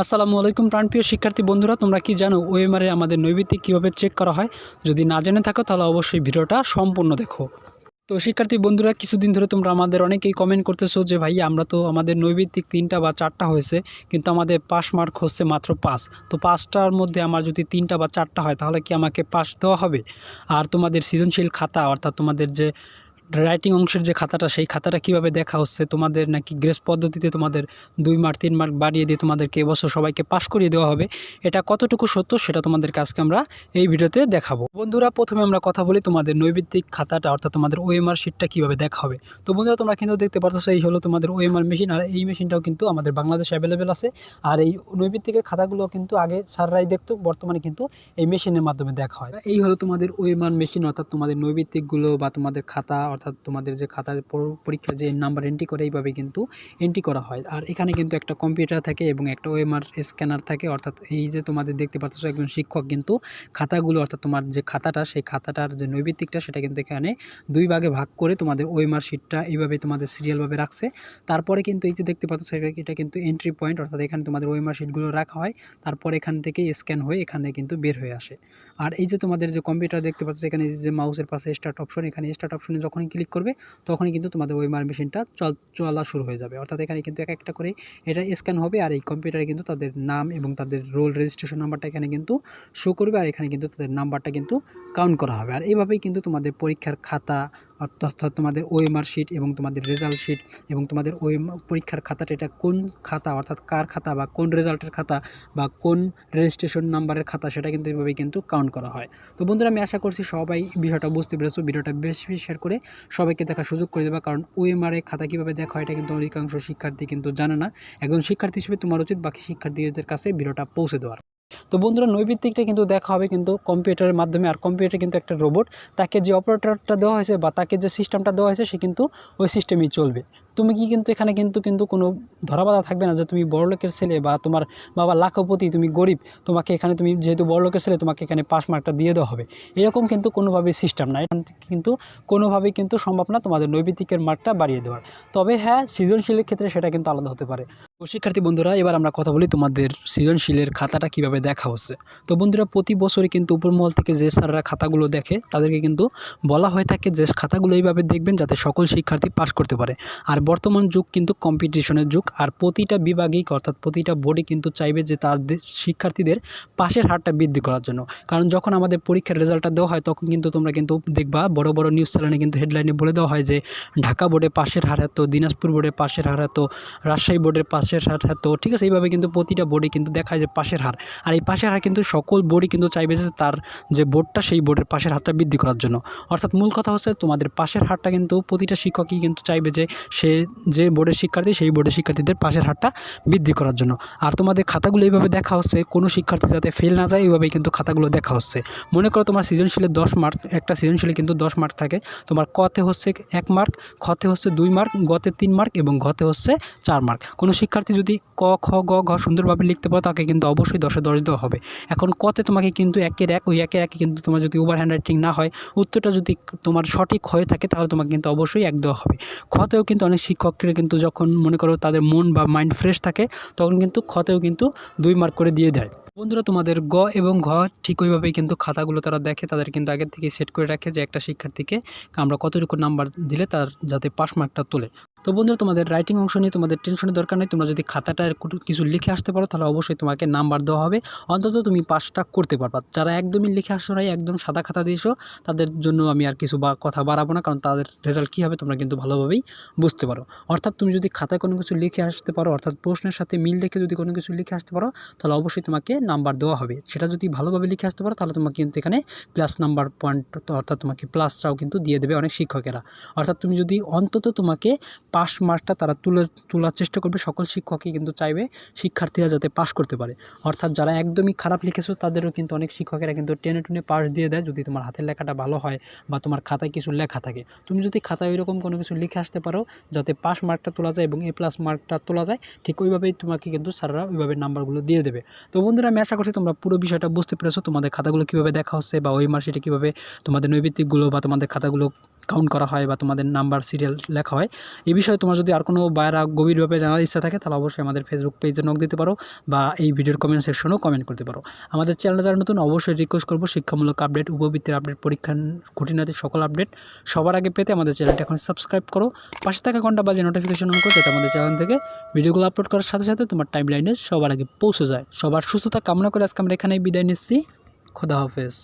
আসসালামু আলাইকুম প্রাণপ্রিয় শিক্ষার্থী বন্ধুরা, তোমরা কি জানো ওএমআর এ আমাদের নৈবিত্তিক কীভাবে চেক করা হয়? যদি না জেনে থাকো তাহলে অবশ্যই ভিডিওটা সম্পূর্ণ দেখো। তো শিক্ষার্থী বন্ধুরা, কিছুদিন ধরে তোমরা আমাদের অনেকেই কমেন্ট করতেছো যে ভাই আমরা তো আমাদের নৈবিত্তিক 3টা বা 4টা হয়েছে, কিন্তু আমাদের পাস মার্ক হচ্ছে মাত্র 5। তো 5টার মধ্যে আমার যদি 3টা বা 4টা হয় তাহলে কি আমাকে পাস দেওয়া হবে? আর তোমাদের সৃজনশীল খাতা অর্থাৎ তোমাদের যে রাইটিং অংশের যে খাতাটা, সেই খাতাটা কিভাবে দেখা হচ্ছে? তোমাদের নাকি গ্রেস পদ্ধতিতে তোমাদের 2 মার্ক 3 মার্ক বাড়িয়ে দিয়ে তোমাদেরকে এবছর সবাইকে পাস করিয়ে দেওয়া হবে? এটা কতটুকু সত্য সেটা তোমাদেরকে আজকে আমরা এই ভিডিওতে দেখাবো। বন্ধুরা, প্রথমে আমরা কথা বলি তোমাদের নৈবিত্তিক খাতাটা অর্থাৎ তোমাদের ওএমআর শিটটা কিভাবে দেখা হবে। তো বন্ধুরা, তোমরা কিন্তু দেখতে পাচ্ছ এই হলো তোমাদের ওএমআর মেশিন, আর এই মেশিনটাও কিন্তু আমাদের বাংলাদেশে অ্যাভেলেবেল আছে। আর এই নৈবিত্তিকের খাতাগুলো কিন্তু আগে স্যাররাই দেখতো, বর্তমানে কিন্তু এই মেশিনের মাধ্যমে দেখা হয়। এই হলো তোমাদের ওএমআর মেশিন, অর্থাৎ তোমাদের নৈবিত্তিকগুলো বা তোমাদের খাতা অর্থাৎ তোমাদের যে খাতার পরীক্ষা যে নাম্বার এন্ট্রি করে এইভাবে কিন্তু এন্ট্রি করা হয়। আর এখানে কিন্তু একটা কম্পিউটার থাকে এবং একটা ওএমআর স্ক্যানার থাকে। অর্থাৎ এই যে তোমাদের দেখতে পাচ্ছ একজন শিক্ষক কিন্তু খাতাগুলো অর্থাৎ তোমার যে খাতাটা, সেই খাতাটার যে নৈবিত্তিকটা সেটা কিন্তু এখানে 2 ভাগে ভাগ করে তোমাদের ওএমআর শিটটা এইভাবে তোমাদের সিরিয়ালভাবে রাখছে। তারপরে কিন্তু এই যে দেখতে পাচ্ছ এটা কিন্তু এন্ট্রি পয়েন্ট, অর্থাৎ এখানে তোমাদের ওএমআর শিটগুলো রাখা হয়। তারপর এখান থেকে স্ক্যান হয়ে এখানে কিন্তু বের হয়ে আসে। আর এই যে তোমাদের যে কম্পিউটার দেখতে পাচ্ছ এখানে যে মাউসের পাশে স্টার্ট অপশন, এখানে স্টার্ট অপশনে যখনই ক্লিক করবে তখনই কিন্তু তোমাদের ওএমআর মেশিনটা চলা শুরু হয়ে যাবে। অর্থাৎ এখানে কিন্তু এক একটা করে এটা স্ক্যান হবে, আর এই কম্পিউটারে কিন্তু তাদের নাম এবং তাদের রোল রেজিস্ট্রেশন নাম্বারটা এখানে কিন্তু শো করবে, আর এখানে কিন্তু তাদের নাম্বারটা কিন্তু কাউন্ট করা হবে। আর এইভাবেই কিন্তু তোমাদের পরীক্ষার খাতা অর্থাৎ তোমাদের ওএমআর শিট এবং তোমাদের রেজাল্ট শিট এবং তোমাদের পরীক্ষার খাতাটা এটা কোন খাতা অর্থাৎ কার খাতা বা কোন রেজাল্টের খাতা বা কোন রেজিস্ট্রেশন নাম্বারের খাতা সেটা কিন্তু এইভাবেই কিন্তু কাউন্ট করা হয়। তো বন্ধুরা, আমি আশা করছি সবাই বিষয়টা বুঝতে পেরেছো। ভিডিওটা বেশি বেশি শেয়ার করে সবাইকে দেখার সুযোগ করে দেবা, কারণ ওএমআর এ খাতা কীভাবে দেখা হয় এটা কিন্তু অধিকাংশ শিক্ষার্থী কিন্তু জানে না। একজন শিক্ষার্থী হিসেবে তোমার উচিত বাকি শিক্ষার্থীদের কাছে ভিডিওটা পৌঁছে দেওয়ার। তো বন্ধুরা, নৈবিত্তিকটা কিন্তু দেখা হবে কিন্তু কম্পিউটারের মাধ্যমে। আর কম্পিউটার কিন্তু একটা রোবট, তাকে যে অপারেটরটা দেওয়া হয়েছে বা তাকে যে সিস্টেমটা দেওয়া হয়েছে সে কিন্তু ওই সিস্টেমেই চলবে। তুমি কি কিন্তু এখানে কিন্তু কোনো ধরাবাধা থাকবে না যে তুমি বড়লোকের ছেলে বা তোমার বাবা লাখপতি, তুমি গরিব, তোমাকে এখানে তুমি যেহেতু বড়লোকের ছেলে তোমাকে এখানে পাস মার্কটা দিয়ে দেওয়া হবে, এরকম কিন্তু কোনোভাবেই সিস্টেম না। এখান থেকে কিন্তু কোনোভাবেই কিন্তু সম্ভব না তোমাদের নৈবিত্তিকের মার্কটা বাড়িয়ে দেওয়ার। তবে হ্যাঁ, সৃজনশীলের ক্ষেত্রে সেটা কিন্তু আলাদা হতে পারে। তো শিক্ষার্থী বন্ধুরা, এবার আমরা কথা বলি তোমাদের সৃজনশীলের খাতাটা কিভাবে দেখা হচ্ছে। তো বন্ধুরা, প্রতি বছরই কিন্তু উপরমহল থেকে যে স্যাররা খাতাগুলো দেখে তাদেরকে কিন্তু বলা হয়ে থাকে যে খাতাগুলো এইভাবে দেখবেন যাতে সকল শিক্ষার্থী পাস করতে পারে। আর বর্তমান যুগ কিন্তু কম্পিটিশনের যুগ, আর প্রতিটা বিভাগেই অর্থাৎ প্রতিটা বোর্ডে কিন্তু চাইবে যে তাদের শিক্ষার্থীদের পাশের হারটা বৃদ্ধি করার জন্য। কারণ যখন আমাদের পরীক্ষার রেজাল্টটা দেওয়া হয় তখন কিন্তু তোমরা কিন্তু দেখবা বড় বড় নিউজ চ্যানেলে কিন্তু হেডলাইনে বলে দেওয়া হয় যে ঢাকা বোর্ডে পাশের হার এত, দিনাজপুর বোর্ডে পাশের হার এত, রাজশাহী বোর্ডের পাশের হার এত। ঠিক আছে, এইভাবে কিন্তু প্রতিটা বোর্ডে কিন্তু দেখায় যে পাশের হার। আর এই পাশের হার কিন্তু সকল বোর্ডই কিন্তু চাইবে যে তার যে বোর্ডটা সেই বোর্ডের পাশের হারটা বৃদ্ধি করার জন্য। অর্থাৎ মূল কথা হচ্ছে তোমাদের পাশের হারটা কিন্তু প্রতিটা শিক্ষকই কিন্তু চাইবে যে সে যে বোর্ডের শিক্ষার্থী সেই বোর্ডের শিক্ষার্থীদের পাশের হারটা বৃদ্ধি করার জন্য। আর তোমাদের খাতাগুলো এইভাবে দেখা হচ্ছে কোনো শিক্ষার্থী যাতে ফেল না যায়, এইভাবেই কিন্তু খাতাগুলো দেখা হচ্ছে। মনে করো তোমার সৃজনশীলের 10 মার্ক, একটা সৃজনশীলে কিন্তু 10 মার্ক থাকে। তোমার কতে হচ্ছে 1 মার্ক, খতে হচ্ছে 2 মার্ক, গতে 3 মার্ক এবং ঘতে হচ্ছে 4 মার্ক। কোনো শিক্ষার্থী যদি ক খ গ ঘ সুন্দরভাবে লিখতে পারো তাকে কিন্তু অবশ্যই 10-এ 10 দেওয়া হবে। এখন কতে তোমাকে কিন্তু 1-এর 1, ওই 1-এর 1 কিন্তু তোমার যদি ওভার হ্যান্ড রাইটিং না হয়, উত্তরটা যদি তোমার সঠিক হয়ে থাকে তাহলে তোমাকে কিন্তু অবশ্যই 1 দেওয়া হবে। খতেও কিন্তু অনেক শিক্ষকরা কিন্তু যখন মনে করো তাদের মন বা মাইন্ড ফ্রেশ থাকে তখন কিন্তু খতেও কিন্তু 2 মার্ক করে দিয়ে দেয়। বন্ধুরা, তোমাদের গ এবং ঘ ঠিক ওইভাবেই কিন্তু খাতাগুলো তারা দেখে, তাদের কিন্তু আগের থেকে সেট করে রাখে যে একটা শিক্ষার্থীকে আমরা কতটুকু নাম্বার দিলে তার যাতে পাস মার্কটা তোলে। তো বন্ধুরা, তোমাদের রাইটিং অংশ নিয়ে তোমাদের টেনশনের দরকার নেই। তোমরা যদি খাতাটা কিছু লিখে আসতে পারো তাহলে অবশ্যই তোমাকে নাম্বার দেওয়া হবে, অন্তত তুমি পাসটা করতে পারবা। যারা একদমই লিখে আসছো না, একদম সাদা খাতা দিয়েছো, তাদের জন্য আমি আর কিছু কথা বাড়াবো না, কারণ তাদের রেজাল্ট কী হবে তোমরা কিন্তু ভালোভাবেই বুঝতে পারো। অর্থাৎ তুমি যদি খাতায় কোনো কিছু লিখে আসতে পারো, অর্থাৎ প্রশ্নের সাথে মিল রেখে যদি কোনো কিছু লিখে আসতে পারো তাহলে অবশ্যই তোমাকে নাম্বার দেওয়া হবে। সেটা যদি ভালোভাবে লিখে আসতে পারো তাহলে তোমাকে কিন্তু এখানে প্লাস নাম্বার পয়েন্ট অর্থাৎ তোমাকে প্লাসটাও কিন্তু দিয়ে দেবে অনেক শিক্ষকেরা। অর্থাৎ তুমি যদি অন্তত তোমাকে পাস মার্কটা তারা তোলার চেষ্টা করবে। সকল শিক্ষকই কিন্তু চাইবে শিক্ষার্থীরা যাতে পাস করতে পারে। অর্থাৎ যারা একদমই খারাপ লিখেছো তাদেরও কিন্তু অনেক শিক্ষকেরা কিন্তু টেনে টুনে পাস দিয়ে দেয় যদি তোমার হাতের লেখাটা ভালো হয় বা তোমার খাতায় কিছু লেখা থাকে। তুমি যদি খাতায় ওইরকম কোনো কিছু লিখে আসতে পারো যাতে পাস মার্কটা তোলা যায় এবং এ প্লাস মার্কটা তোলা যায়, ঠিক ওইভাবেই তোমাকে কিন্তু স্যাররা ওইভাবে নাম্বারগুলো দিয়ে দেবে। তো বন্ধুরা, আমি আশা করছি তোমরা পুরো বিষয়টা বুঝতে পেরেছো। তোমাদের খাতাগুলো কীভাবে দেখা হচ্ছে বা ওই মার্কশিটে কীভাবে তোমাদের নৈবিত্তিকগুলো বা তোমাদের খাতাগুলো কাউন্ট করা হয় বা তোমাদের নাম্বার সিরিয়াল লেখা হয়, এই বিষয়ে তোমার যদি আর কোনো বাইরা গভীরভাবে জানার ইচ্ছা থাকে তাহলে অবশ্যই আমাদের ফেসবুক পেজে নক দিতে পারো বা এই ভিডিওর কমেন্ট সেকশনেও কমেন্ট করতে পারো। আমাদের চ্যানেলে যারা নতুন অবশ্যই রিকোয়েস্ট করবো শিক্ষামূলক আপডেট, উপবৃত্তির আপডেট, পরীক্ষার খুঁটিনাটি সকল আপডেট সবার আগে পেতে আমাদের চ্যানেলটা এখন সাবস্ক্রাইব করো, পাশে থাকা ঘন্টা বাজে নোটিফিকেশন অন করো, যাতে আমাদের চ্যানেল থেকে ভিডিওগুলো আপলোড করার সাথে সাথে তোমার টাইমলাইনে সবার আগে পৌঁছে যায়। সবার সুস্থতা কামনা করে আজকে আমরা এখানেই বিদায় নিচ্ছি। খোদা হাফেজ।